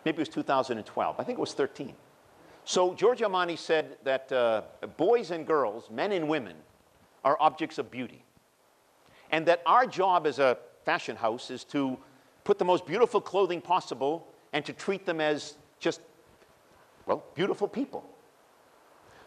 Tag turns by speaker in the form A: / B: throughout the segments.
A: Maybe it was 2012. I think it was 13. So Giorgio Armani said that boys and girls, men and women, are objects of beauty. And that our job as a fashion house is to put the most beautiful clothing possible and to treat them as just, well, beautiful people.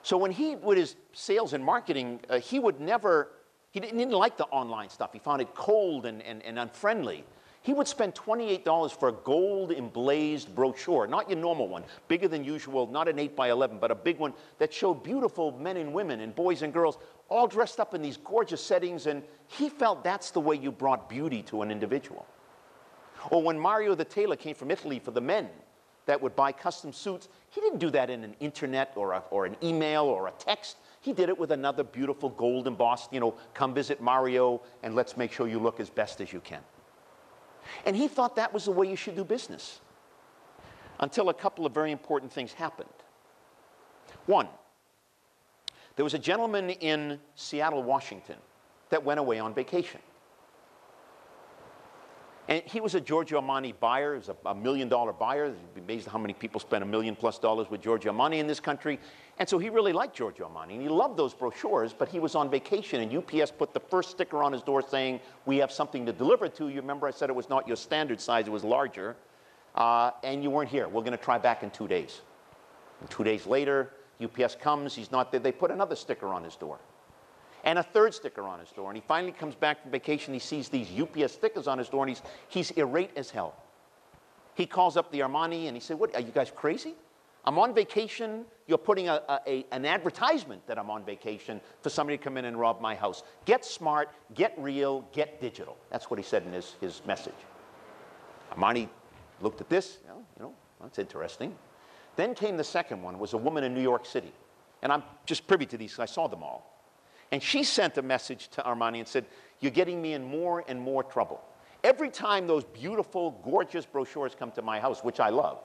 A: So when he, with his sales and marketing, he didn't like the online stuff. He found it cold and unfriendly. He would spend $28 for a gold emblazed brochure, not your normal one, bigger than usual, not an 8 by 11, but a big one that showed beautiful men and women and boys and girls all dressed up in these gorgeous settings, and he felt that's the way you brought beauty to an individual. Or when Mario the tailor came from Italy for the men that would buy custom suits, he didn't do that in an internet or an email or a text. He did it with another beautiful gold embossed, come visit Mario and let's make sure you look as best as you can. And he thought that was the way you should do business. Until a couple of very important things happened. One, there was a gentleman in Seattle, Washington, that went away on vacation. And he was a Giorgio Armani buyer. He was a $1 million buyer. You'd be amazed how many people spend $1 million+ with Giorgio Armani in this country. And so he really liked Giorgio Armani, and he loved those brochures, but he was on vacation, and UPS put the first sticker on his door saying, we have something to deliver to you. Remember I said it was not your standard size, it was larger, and you weren't here. We're going to try back in 2 days. And 2 days later, UPS comes, he's not there. They put another sticker on his door. And a third sticker on his door. And he finally comes back from vacation. He sees these UPS stickers on his door, and he's irate as hell. He calls up the Armani, and he said, what, are you guys crazy? I'm on vacation. You're putting an advertisement that I'm on vacation for somebody to come in and rob my house. Get smart, get real, get digital. That's what he said in his message. Armani looked at this. That's interesting. Then came the second one. It was a woman in New York City. And I'm just privy to these. I saw them all. And she sent a message to Armani and said, you're getting me in more and more trouble. Every time those beautiful, gorgeous brochures come to my house, which I love,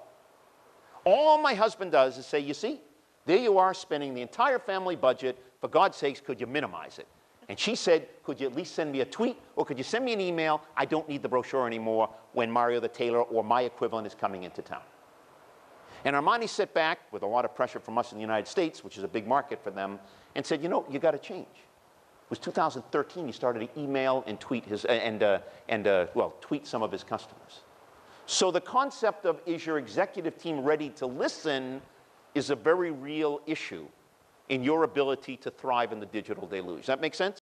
A: all my husband does is say, you see, there you are spending the entire family budget. For God's sakes, could you minimize it? And she said, could you at least send me a tweet, or could you send me an email? I don't need the brochure anymore when Mario the tailor or my equivalent is coming into town. And Armani sat back with a lot of pressure from us in the United States, which is a big market for them, and said, you got to change. It was 2013 he started to email and tweet tweet some of his customers. So the concept of, is your executive team ready to listen, is a very real issue in your ability to thrive in the digital deluge. Does that make sense?